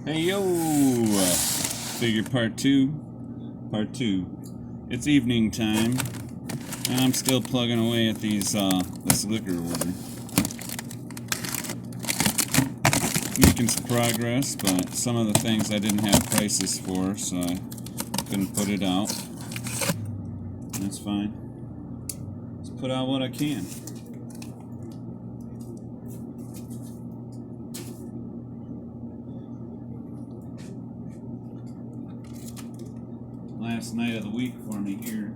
Hey yo! Figure part two. Part two. It's evening time, and I'm still plugging away at these this liquor order. Making some progress, but some of the things I didn't have prices for, so I couldn't put it out. That's fine. Just put out what I can. Last night of the week for me here.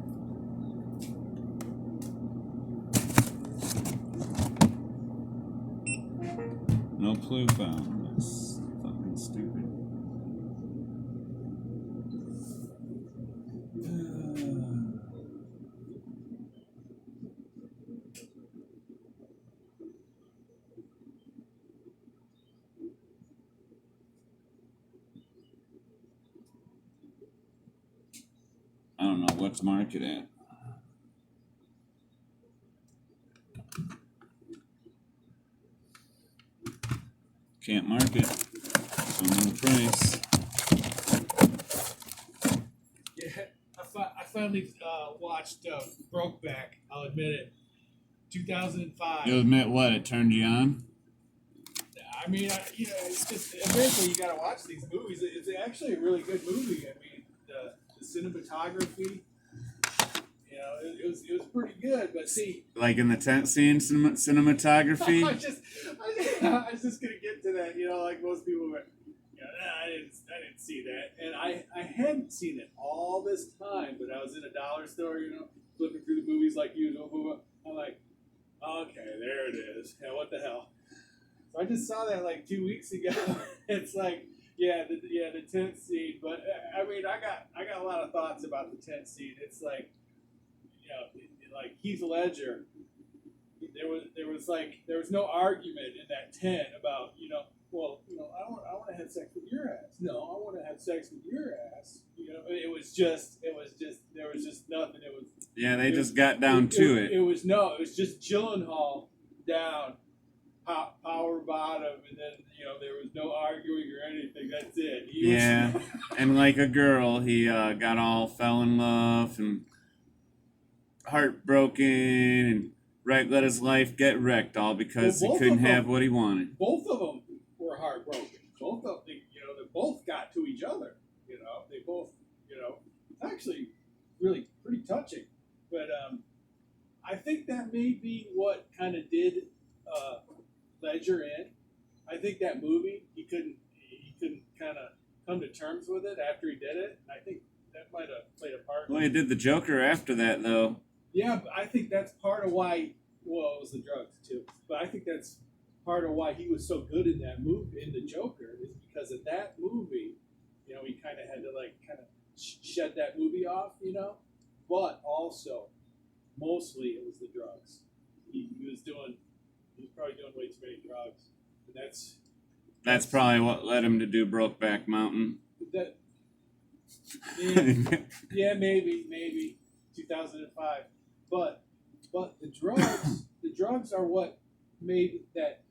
No clue found. That's fucking stupid. I don't know what to mark it at. Can't mark it. So no price. Yeah, I finally watched Breakback. I'll admit it. 2005. You'll admit what? It turned you on? I mean, it's just eventually you got to watch these movies. It's actually a really good movie. I mean, the cinematography. You know, it was pretty good. But see, Like in the tent scene cinematography? I was just gonna get to that. You know, like most people were. I didn't see that, and I hadn't seen it all this time. But I was in a dollar store, flipping through the movies like usual. I'm like, okay, there it is. Yeah, what the hell? So I just saw that like 2 weeks ago. It's like, the tent scene. But I mean, I got a lot of thoughts about the tent scene. It's like, like Heath Ledger. There was no argument in that tent about I want to have sex with your ass. No, I want to have sex with your ass. It was just there was just nothing. Yeah, just got down to it. It was just Gyllenhaal down, power bottom, and then there was no arguing or anything. That's it. And like a girl, he fell in love and heartbroken and let his life get wrecked all because he couldn't have what he wanted. Both of them were heartbroken. Both of them, they both got to each other. They both, actually really pretty touching. But I think that may be what kind of did Ledger in. I think that movie he couldn't kind of come to terms with it after he did it. And I think that might have played a part. Well, he did the Joker after that, though. Yeah, but I think that's part of why. Well, it was the drugs too, but I think that's part of why he was so good in that movie, in the Joker, is because of that movie. He kind of had to shed that movie off, But also, mostly it was the drugs. He was probably doing way too many drugs, and that's probably what led him to do Brokeback Mountain. Yeah, maybe 2005. But the drugs are what made that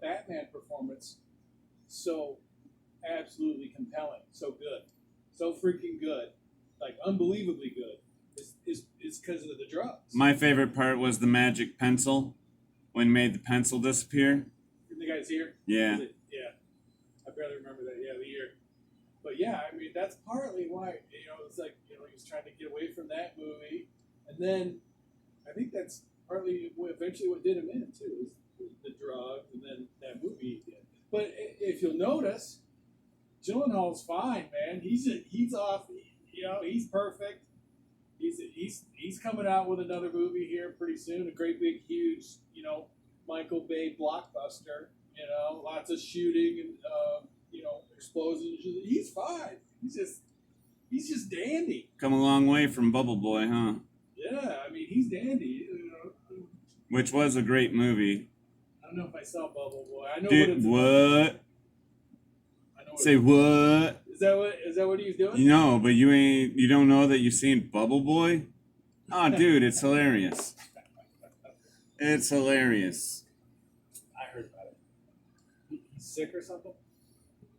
Batman performance so absolutely compelling, so good, so freaking good, like unbelievably good. Is because of the drugs. My favorite part was the magic pencil when he made the pencil disappear. The guy's here. Yeah. Yeah. I barely remember that. Yeah, the year. But yeah, I mean that's partly why it's like he was trying to get away from that movie, and then I think that's partly eventually what did him in too, is the drugs, and then that movie he did. But if you'll notice, Gyllenhaal's fine, man. He's off. He's perfect. He's coming out with another movie here pretty soon. A great big huge Michael Bay blockbuster. Lots of shooting and explosions. He's fine. He's just dandy. Come a long way from Bubble Boy, huh? Yeah, I mean he's dandy. Which was a great movie. I don't know if I saw Bubble Boy. I know what? Say what? Is that what he's doing? No, but you don't know that you've seen Bubble Boy? Oh, dude, it's hilarious. It's hilarious. I heard about it. He's sick or something?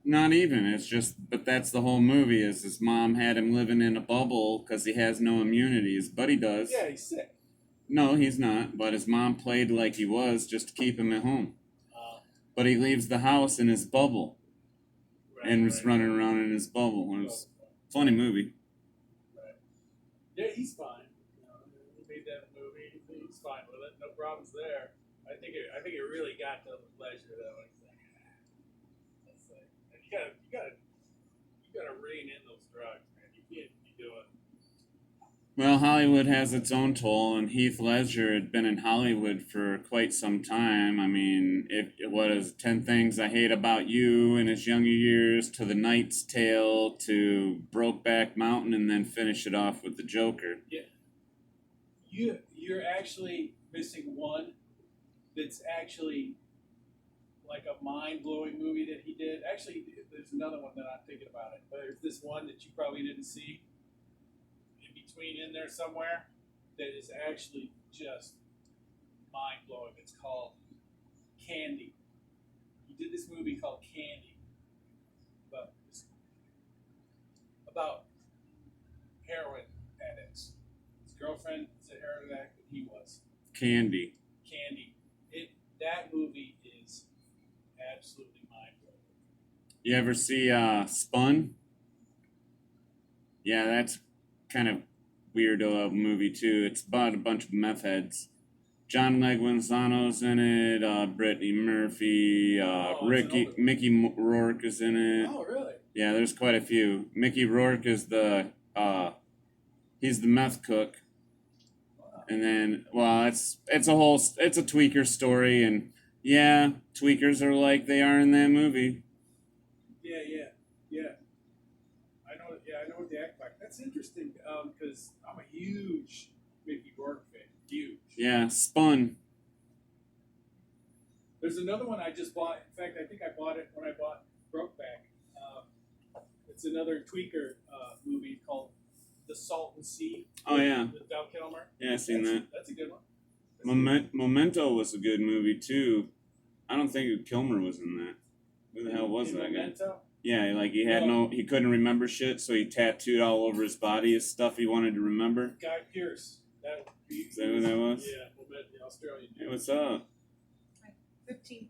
Not even. It's just, but that's the whole movie. Is his mom had him living in a bubble because he has no immunity. His buddy does. Yeah, he's sick. No, he's not. But his mom played like he was just to keep him at home. But he leaves the house in his bubble, and was running around in his bubble. It was a funny movie. Right. Yeah, he's fine. He made that movie. He's fine with it. No problems there. I think it really got to Ledger though. You gotta rein in those drugs, man. You can't be doing. Well, Hollywood has its own toll, and Heath Ledger had been in Hollywood for quite some time. I mean, it was 10 Things I Hate About You in his younger years, to The Knight's Tale, to Brokeback Mountain, and then finish it off with The Joker. Yeah. You're actually missing one that's actually like a mind-blowing movie that he did. Actually, there's another one that I'm thinking about it. But there's this one that you probably didn't see in there somewhere that is actually just mind-blowing. It's called Candy. He did this movie called Candy about heroin addicts. His girlfriend is a heroin addict, and he was. Candy. That movie is absolutely mind-blowing. You ever see Spun? Yeah, that's kind of weirdo movie too. It's about a bunch of meth heads. John Leguizamo's in it. Brittany Murphy. Mickey Rourke is in it. Oh, really? Yeah, there's quite a few. Mickey Rourke is he's the meth cook. And then, well, it's a tweaker story, and yeah, tweakers are like they are in that movie. Yeah. I know what they act like. That's interesting, because I'm a huge Mickey Rourke fan. Huge. Yeah, Spun. There's another one I just bought. In fact, I think I bought it when I bought Brokeback. It's another tweaker movie called The Salton Sea. Oh, yeah. With Val Kilmer. Yeah, I've seen that. That's a good one. Memento was a good movie, too. I don't think Kilmer was in that. Who the hell was that Memento? guy? Yeah, like he couldn't remember shit, so he tattooed all over his body his stuff he wanted to remember. Guy Pearce. Is that who that was? Yeah, the Australian. Hey, what's up? 15.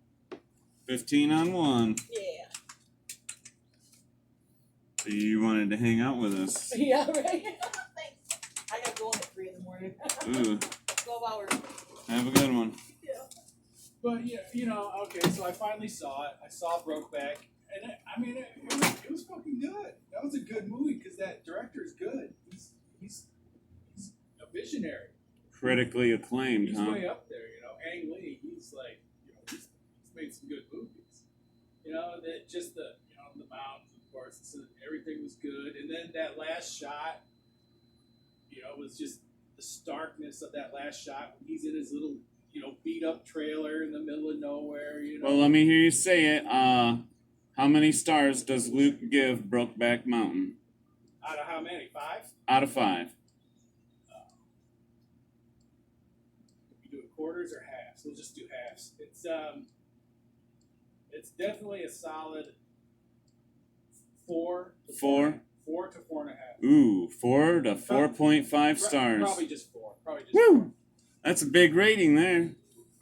15 on 1. Yeah. So you wanted to hang out with us. Yeah, right? Thanks. I got going at 3 in the morning. Ooh. 12 hours. Have a good one. Yeah. But, yeah, okay, so I finally saw it. I saw Brokeback. And, it was fucking good. That was a good movie because that director is good. He's a visionary. Critically acclaimed, He's huh? way up there, Ang Lee, he's like, he's made some good movies. That just the mountains, of course, everything was good. And then that last shot, was just the starkness of that last shot when he's in his little, beat up trailer in the middle of nowhere, Well, let me hear you say it. How many stars does Luke give Brokeback Mountain? Out of how many? 5? Out of 5. You do it quarters or halves? We'll just do halves. It's definitely a solid 4 to 4. 4 to 4.5. Ooh, 4 to 4.5 stars. Probably just 4. Woo! 4. That's a big rating there.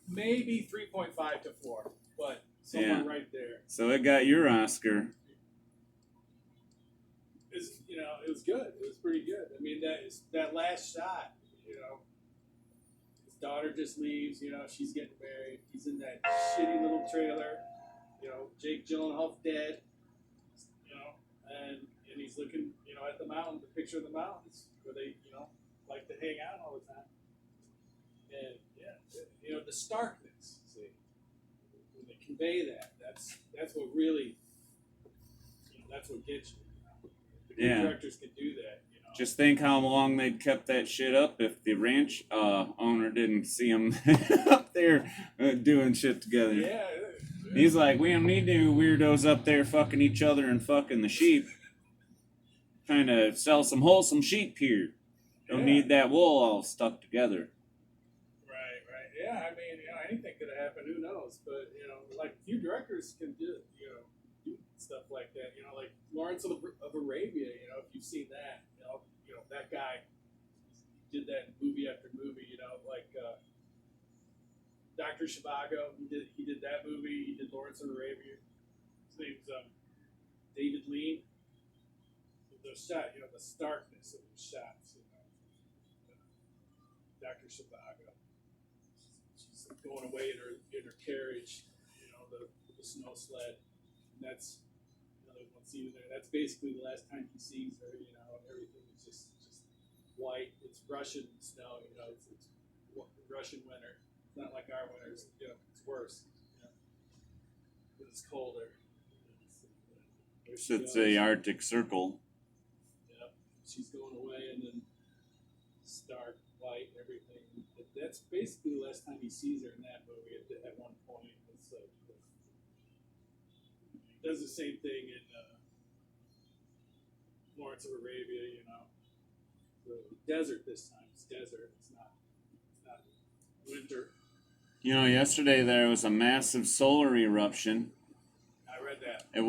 Maybe 3.5 to 4, but somewhere right there. So it got your Oscar. It was good. It was pretty good. I mean, that last shot, his daughter just leaves, she's getting married. He's in that shitty little trailer, Jake Gyllenhaal's dead, and he's looking, at the mountain, the picture of the mountains where they, like to hang out all the time. And the starkness, see, when they convey that's what really, that's what gets you. The good directors can do that, Just think how long they'd kept that shit up if the ranch owner didn't see him up there doing shit together. Yeah. He's like, we don't need no weirdos up there fucking each other and fucking the sheep. Trying to sell some wholesome sheep here. Don't need that wool all stuck together. Right. Yeah, anything could have happened. Who knows? But like few directors can do stuff like that. You know, like Lawrence of Arabia. You know, if you've seen that, you know that guy did that movie after movie. You know, like Dr. Zhivago. He did that movie. He did Lawrence of Arabia. His name's David Lean. Those shots, you know, the starkness of those shots. You know, Dr. Zhivago. She's going away in her carriage. You know, the snow sled. And that's another one scene there. That's basically the last time he sees her. You know, everything is just white. It's Russian snow. You know, it's Russian winter. It's not like our winters. You know, it's worse. You know, 'cause it's colder. It's the Arctic Circle. Yep. She's going away, and then stark white, everything. That's basically the last time he sees her in that movie. At one point, it's like he does the same thing in Lawrence of Arabia. You know, the desert this time. It's desert. It's not winter. You know, yesterday there was a massive solar eruption. I read that. It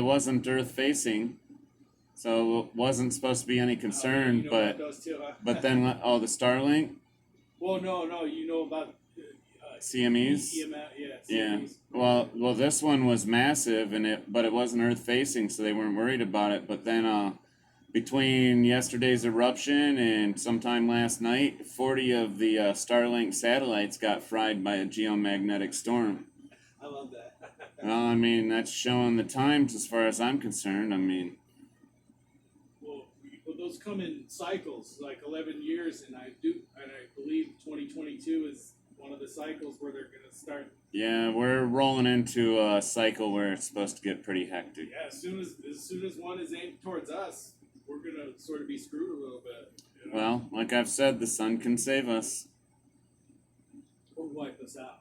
wasn't Earth facing, so it wasn't supposed to be any concern. You know about those two, huh? but then the Starlink. Well, no, you know about CMEs. Yeah. Yeah. CMEs. Well, this one was massive, but it wasn't Earth facing, so they weren't worried about it. But then, between yesterday's eruption and sometime last night, 40 of the Starlink satellites got fried by a geomagnetic storm. I love that. Well, I mean, that's showing the times as far as I'm concerned. I mean, Well, those come in cycles, like 11 years, and I believe 2022 is one of the cycles where they're going to start. yeah, we're rolling into a cycle where it's supposed to get pretty hectic. Yeah, as soon as one is aimed towards us, we're going to sort of be screwed a little bit. You know? Well, like I've said, the sun can save us. Or wipe us out.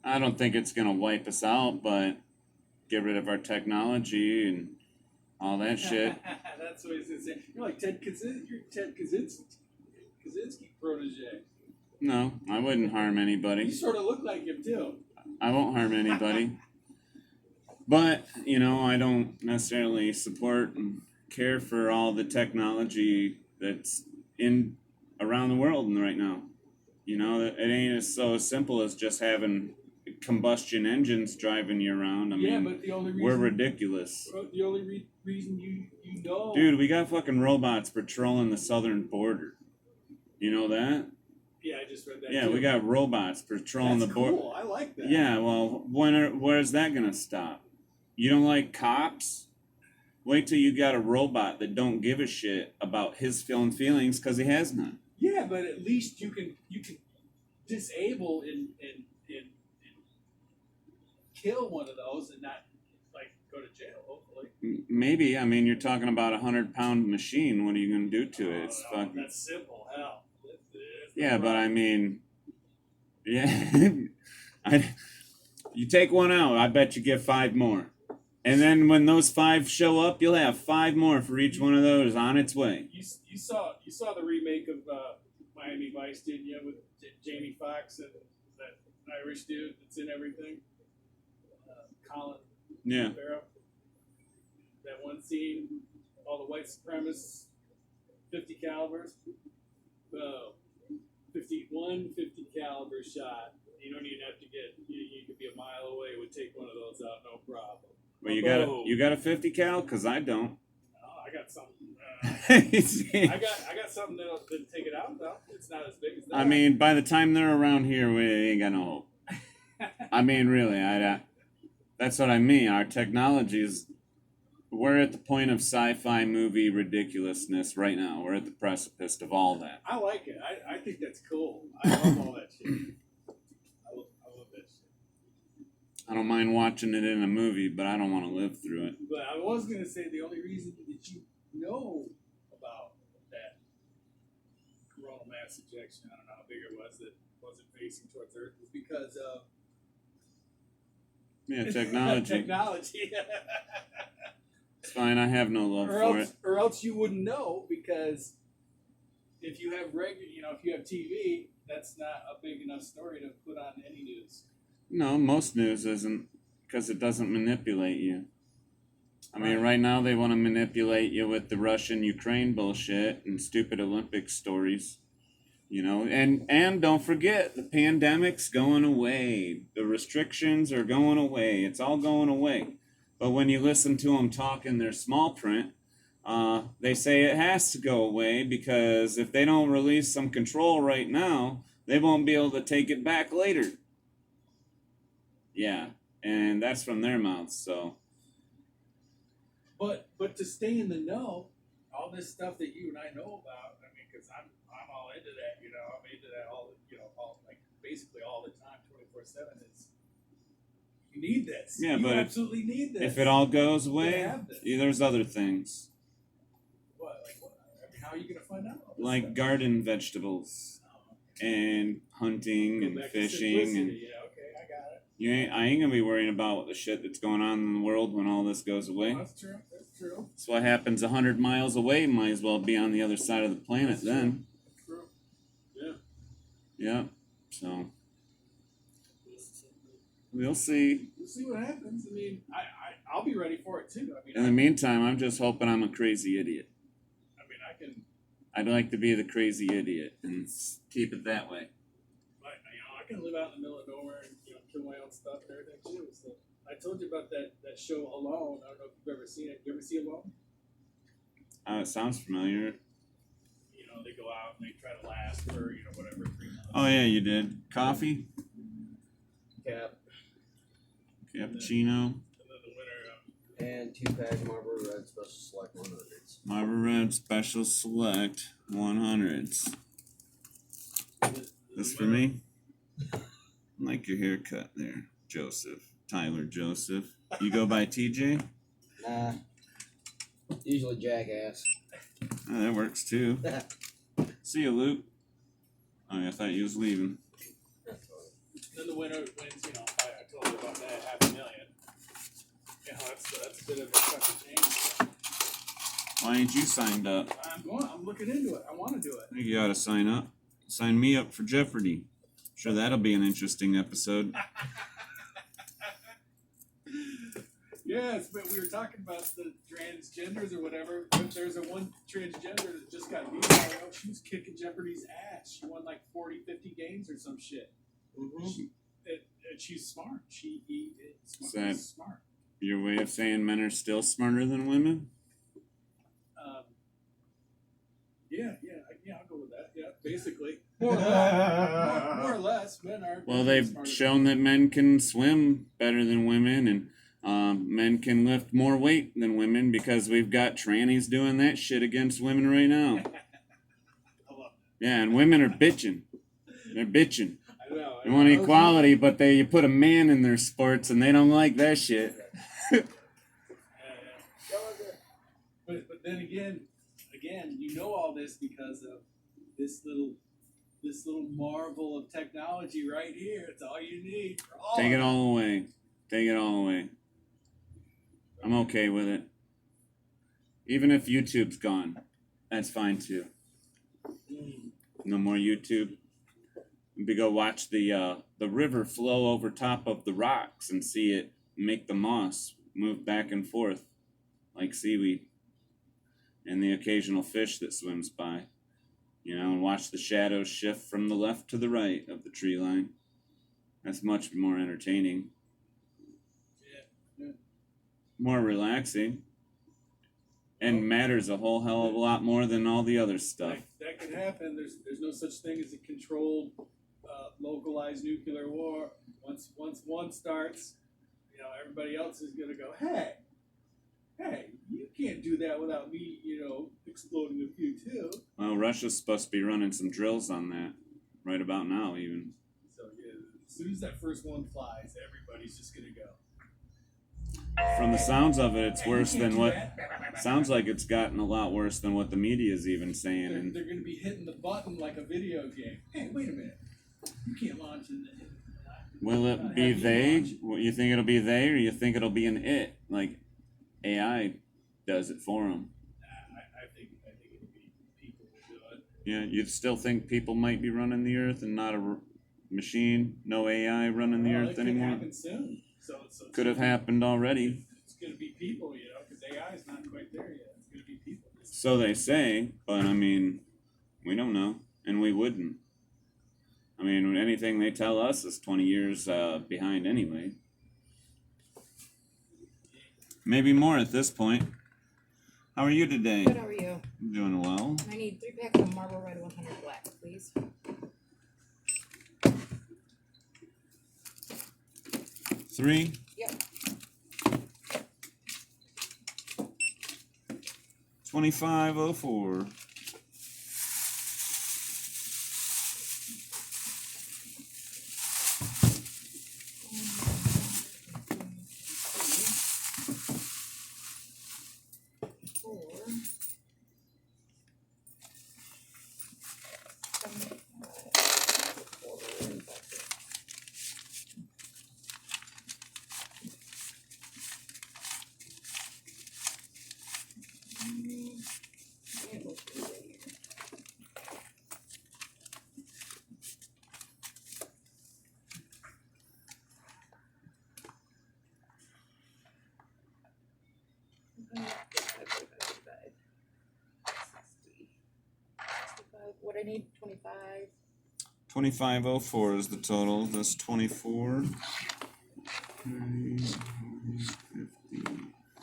I don't think it's going to wipe us out, but get rid of our technology and all that shit. That's what he's going to say. You're like Ted Kaczynski. You're Ted Kaczynski protege. No, I wouldn't harm You anybody. sort of look like him too. I won't harm anybody. But, you know, I don't necessarily support and care for all the technology that's in around the world right now. You know, it ain't so simple as just having combustion engines driving you around. I mean, but the only reason we're ridiculous. The only reason you know, Dude, we got fucking robots patrolling the southern border. You know that? Yeah, I just read that. Yeah, too. we got robots patrolling That's the border. cool. I like that. Yeah, well, where's that gonna stop? You don't like cops? Wait till you got a robot that don't give a shit about his feelings because he has none. Yeah, but at least you can disable and kill one of those and not like go to jail. Hopefully. Maybe. I mean, you're talking about 100-pound machine. What are you gonna do to it? It's No, fucking. that's simple. Hell. That's Yeah, no but I problem. mean, yeah, you take one out, I bet you get 5 more. And then when those 5 show up, you'll have 5 more for each one of those on its way. You saw the remake of Miami Vice, didn't you, with Jamie Foxx and that Irish dude that's in everything, Colin Yeah. Farrell. That one scene, all the white supremacists, 50 calibers, 50 caliber shot. You don't even have to get. You could be a mile away. Would take one of those out, no problem. Well, you got a 50 cal? Cause I don't. Oh, I got something. I I got something that'll take it out though. It's not as big as that. I mean, by the time they're around here, we ain't got no hope. I mean, really, that's what I mean. Our technologies, we're at the point of sci-fi movie ridiculousness right now. We're at the precipice of all that. I like it. I think that's cool. I love all that shit. I love that shit. I don't mind watching it in a movie, but I don't want to live through it. But I was gonna say the only reason that you know about that coronal mass ejection, I don't know how big it was, that wasn't facing towards Earth, was because of Yeah, technology. technology. It's fine. I have no love for it. Or else you wouldn't know, because if you have if you have TV, that's not a big enough story to put on any news. No, most news isn't. Because it doesn't manipulate you. I mean, right now they want to manipulate you with the Russian-Ukraine bullshit and stupid Olympic stories. You know, and don't forget, the pandemic's going away. The restrictions are going away. It's all going away. But when you listen to them talk in their small print, they say it has to go away because if they don't release some control right now, they won't be able to take it back later. Yeah, and that's from their mouths, so. But to stay in the know, all this stuff that you and I know about, I mean, because I'm all into that, you know, I'm into that all like basically all the time, 24/7. It's you need this. Yeah, you but absolutely need this. If it all goes away, have this. there's other things. What? Like what? I mean, how are you gonna find out? Like stuff? garden vegetables and hunting Go and back to fishing and simplicity. Yeah, okay, I got it. I ain't gonna be worrying about the shit that's going on in the world when all this goes away. That's true. That's true. So what happens 100 miles away might as well be on the other side of the planet That's then. True. Yeah. Yeah. So we'll see. We'll see what happens. I mean, I'll be ready for it too. I mean, In the meantime, I'm just hoping I'm a crazy idiot. I mean, I can. I'd like to be the crazy idiot and keep it that way. I can live out in the middle of nowhere and kill my own stuff and everything too. So I told you about that show Alone. I don't know if you've ever seen it. You ever see Alone? It sounds familiar. You know, they go out and they try to last for whatever 3 months. Oh yeah, you did. Coffee, Cap cappuccino, And then the winner. and 2-pack Marlboro Red Special Select 100s. Marlboro Red Special Select 100s. This for me? I like your haircut there, Joseph. Tyler Joseph. You go by TJ? Nah. Usually Jackass. Oh, that works too. See you, Luke. Oh, I thought you was leaving. Then the winner wins. I told you about that $500,000. That's a bit of a fucking change. Why ain't you signed up? I'm looking into it. I want to do it. I think you ought to sign up. Sign me up for Jeopardy. Sure, that'll be an interesting episode. Yes, but we were talking about the transgenders or whatever. There's a one transgender that just got beat. She was kicking Jeopardy's ass. She won like 40, 50 games or some shit. Mm-hmm. And she's smart. She's Is that smart. your way of saying men are still smarter than women? Yeah, I'll go with that. Yeah, basically. More or less, men are. Well, they've smarter. shown that men can swim better than women, and men can lift more weight than women because we've got trannies doing that shit against women right now. Yeah, and women are bitching. They're bitching. I know. They want equality, but you put a man in their sports, and they don't like that shit. But then again, you know all this because of this little marvel of technology right here. It's all you need. Take it all away. Take it all away. I'm okay with it. Even if YouTube's gone, that's fine too. No more YouTube. We go watch the river flow over top of the rocks and see it make the moss move back and forth like seaweed, and the occasional fish that swims by. And watch the shadows shift from the left to the right of the tree line. That's much more entertaining. Yeah. More relaxing. And matters a whole hell of a lot more than all the other stuff. That could happen. There's no such thing as a controlled, localized nuclear war. Once one starts, everybody else is gonna go, hey, you can't do that without me, exploding with you too. Well, Russia's supposed to be running some drills on that right about now, even. So yeah, as soon as that first one flies, everybody's just gonna go. From the sounds of it, it's Hey, worse you can't than do what. that. Sounds like it's gotten a lot worse than what the media's even saying. And They're gonna be hitting the button like a video game. Hey, wait a minute. You can't launch in the. will it be they? You think it'll be they, or you think it'll be an it? Like AI does it for them. I think it'll be people who do it. Yeah, you still think people might be running the Earth and not a machine, no AI running the Well, Earth it could anymore? happen soon. So Could have happened already. It's gonna be people, you know, because AI is not quite there yet. It's gonna be people. So they say, but I mean, we don't know, and we wouldn't. I mean, anything they tell us is 20 years behind anyway. Maybe more at this point. How are you today? Good, how are you? I'm doing well. I need 3 packs of Marlboro Red 100 Black, please. 3. Yep. 2504. What I need, 25. 2504 is the total. That's 24. 30, 50,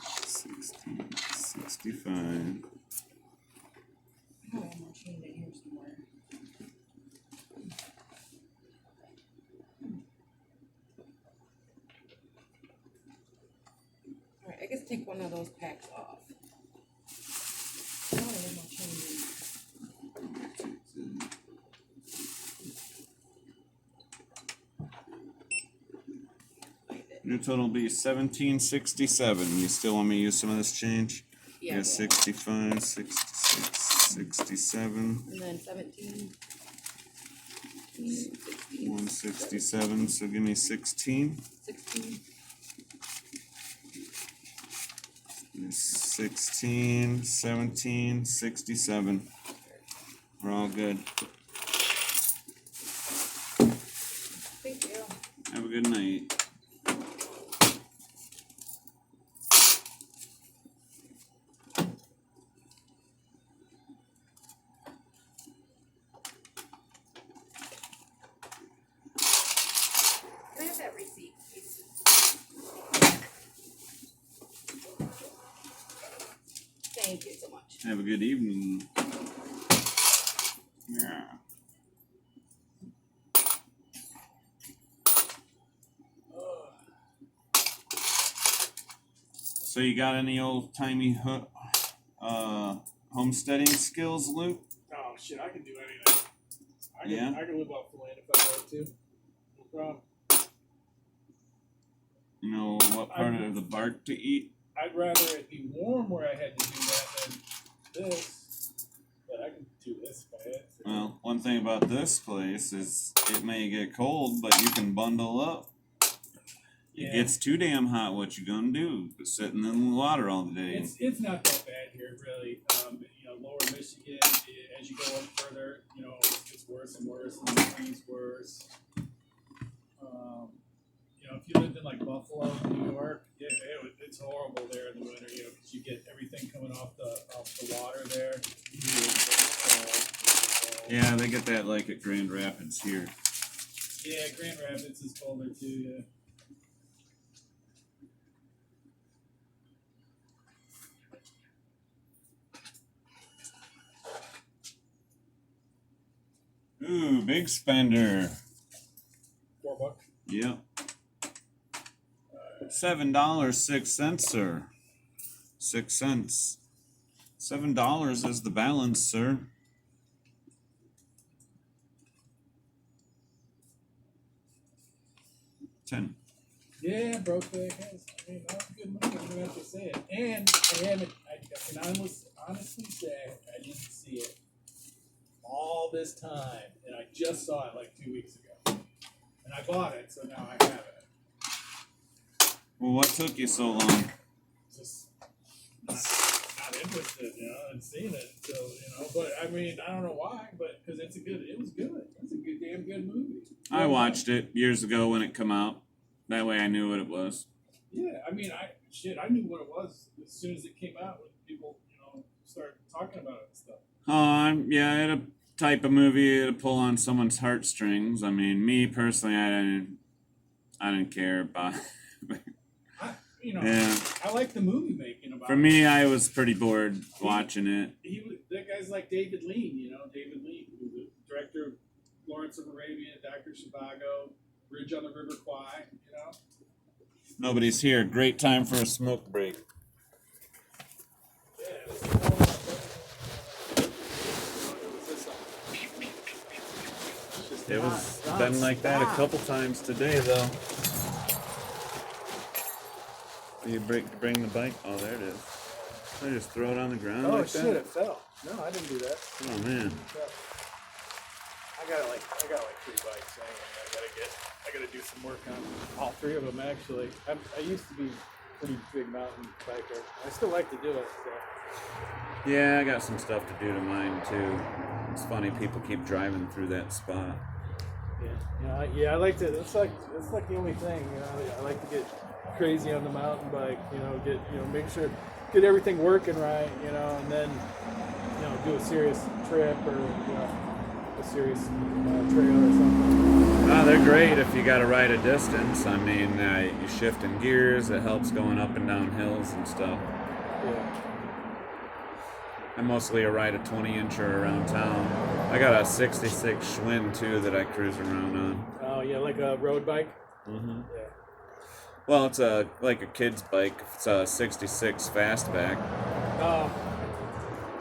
60, 65. I have one more chain in here somewhere. Alright, I guess take one of those packs off. Oh, one more chain in. Your total will be 1767. You still want me to use some of this change? Yeah. Yeah, 65, 66, 67, And then 17. 167. So give me 16. 16. 16, 17, 67. We're all good. Thank you. Have a good night. Can I have that receipt, please? Thank you so much. Have a good evening. Yeah. So you got any old timey homesteading skills, Luke? Oh shit, I can do anything. I can live off the land if I wanted to. No problem. You know what part of the bark to eat? I'd rather it be warm where I had to do that than this. But I can do this if I had to. Well, one thing about this place is it may get cold, but you can bundle up. Yeah. It gets too damn hot, what you gonna do? Sitting in the water all day. It's not that bad here, really. You know, lower Michigan, as you go up further, you know, it's worse and worse, and the trees worse. You know, if you lived in like Buffalo, New York, it's horrible there in the winter. You know, because you get everything coming off the water there. Yeah, they get that like at Grand Rapids here. Yeah, Grand Rapids is colder too. Yeah. Ooh, big spender. $4. Yep. $7.06, sir. 6 cents. $7 is the balance, sir. $10. Yeah, Breakback has. I mean, that's a good movie. I'm gonna have to say it. And I can honestly say I didn't see it all this time, and I just saw it like 2 weeks ago, and I bought it, so now I have it. Well, what took you so long? Just not interested, you know, in seeing it. So you know, but I mean, I don't know why, but because it was good. It's a good, damn good movie. I watched it years ago when it come out. That way I knew what it was. Yeah, I mean, I knew what it was as soon as it came out. When people, started talking about it and stuff. Yeah, it'll type of movie to pull on someone's heartstrings. I mean, me personally, I didn't care about. Yeah. I like the movie making about. For it. me, I was pretty bored watching it. That guy's like David Lean, David Lean, who's the director of Lawrence of Arabia, Dr. Zhivago, Bridge on the River Kwai, Nobody's here. Great time for a smoke break. It was been like that a couple times today, though. You bring the bike? Oh, there it is. I just throw it on the ground Oh like shit! that? It fell. No, I didn't do that. Oh man. I got like 3 bikes. Anyway. I gotta do some work on all 3 of them actually. I used to be a pretty big mountain biker. I still like to do it. So. Yeah, I got some stuff to do to mine too. It's funny people keep driving through that spot. Yeah. I like to. It's like the only thing. I like to get crazy on the mountain bike. Make sure get everything working right. And then do a serious trip or a serious trail or something. Oh, they're great if you got to ride a distance. I mean, you shift in gears. It helps going up and down hills and stuff. Yeah. I mostly ride a 20-incher around town. I got a 66 Schwinn too that I cruise around on. Oh yeah, like a road bike. Mm-hmm. Yeah. Well, it's like a kid's bike. It's a 66 fastback. Oh.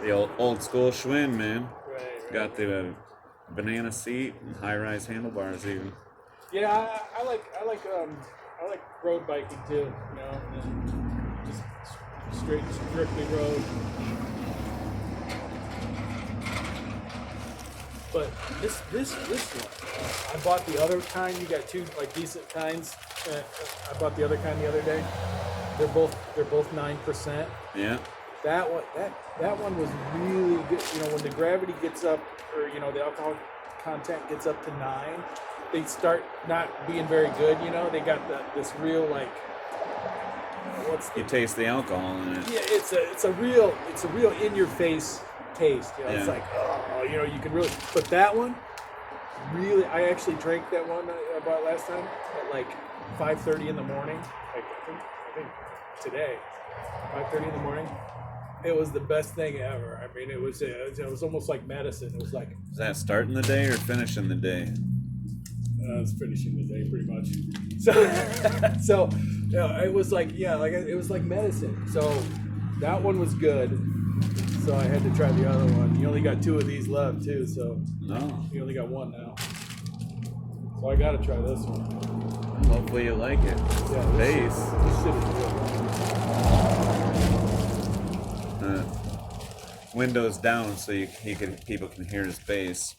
The old school Schwinn, man. Right. Got the banana seat and high-rise handlebars even. Yeah, I like road biking too. And just strictly road. But this one, I bought the other kind. You got 2 decent kinds. I bought the other kind the other day. They're both 9%. Yeah. That one was really good. When the gravity gets up, or the alcohol content gets up to 9, they start not being very good. They got this real You taste the alcohol in it. Yeah, it's a real in your face taste. It's Yeah. like you can really. But that one, really, I actually drank that one I bought last time at 5:30 in the morning. I think today, 5:30 in the morning. It was the best thing ever. I mean, it was almost like medicine. It was like. Is that starting the day or finishing the day? I was finishing the day pretty much. So it was it was like medicine. So that one was good. So I had to try the other one. You only got 2 of these left too, so No. you only got 1 now. So I gotta try this one. Hopefully you like it. Yeah, Bass. This shit is good. Windows down so people can hear his bass.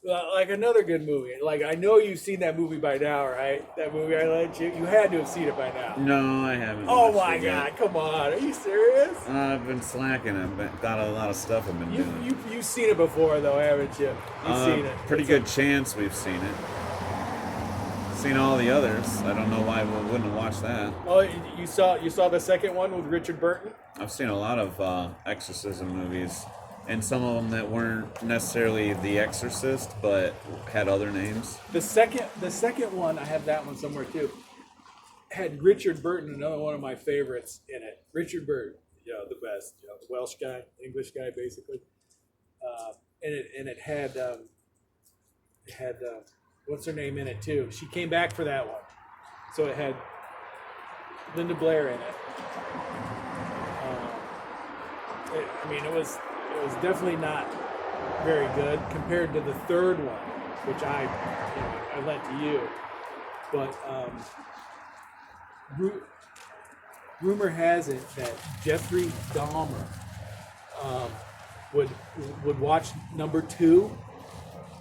Like another good movie. Like I know you've seen that movie by now, right? That movie I lent you. You had to have seen it by now. No, I haven't. Oh watched my it yet. God! Come on, are you serious? I've been slacking. Got a lot of stuff I've been doing. You've seen it before though, haven't you? You've seen it. Pretty good chance we've seen it. Seen all the others. I don't know why we wouldn't have watched that. Oh, you saw the second one with Richard Burton? I've seen a lot of exorcism movies, and some of them that weren't necessarily The Exorcist, but had other names. The second one, I have that one somewhere too. Had Richard Burton, another one of my favorites in it. Richard Burton, the best, the Welsh guy, English guy, basically. And it had what's her name in it too? She came back for that one, so it had Linda Blair in it. It was definitely not very good compared to the third one, which I lent to you. But rumor has it that Jeffrey Dahmer would watch number 2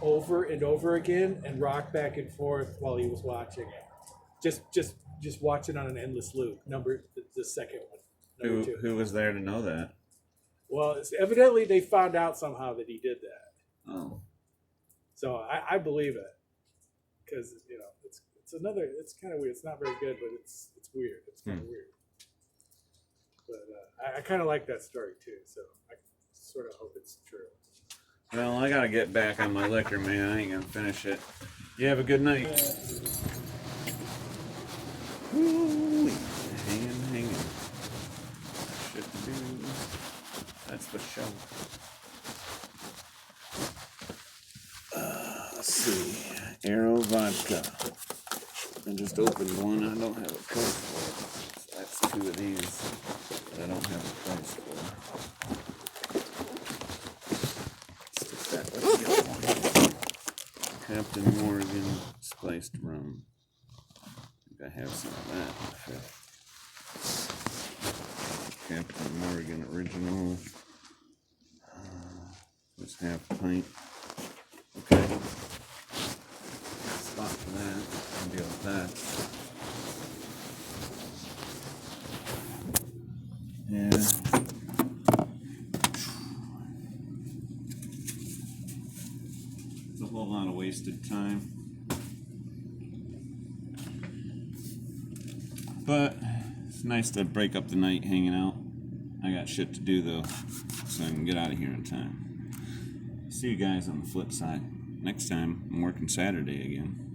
over and over again and rock back and forth while he was watching it. Just watch it on an endless loop. The second one. Who was there to know that? Well, evidently they found out somehow that he did that. Oh. So I believe it, because it's It's kind of weird. It's not very good, but it's weird. It's kind of weird. But I kind of like that story too, so I sort of hope it's true. Well, I gotta get back on my liquor, man. I ain't gonna finish it. You have a good night. Woo-wee. Hanging. Shit to do. That's the show. Let's see. Arrow vodka. I just opened one. I don't have a price for it. So that's 2 of these that I don't have a price for. Stick that with the other one. Captain Morgan spiced rum. I think I have some of that. Captain Morgan original. Just half a pint. Okay. Spot for that. I'll deal with that. Yeah. It's a whole lot of wasted time. But it's nice to break up the night hanging out. I got shit to do though, so I can get out of here in time. See you guys on the flip side. Next time, I'm working Saturday again.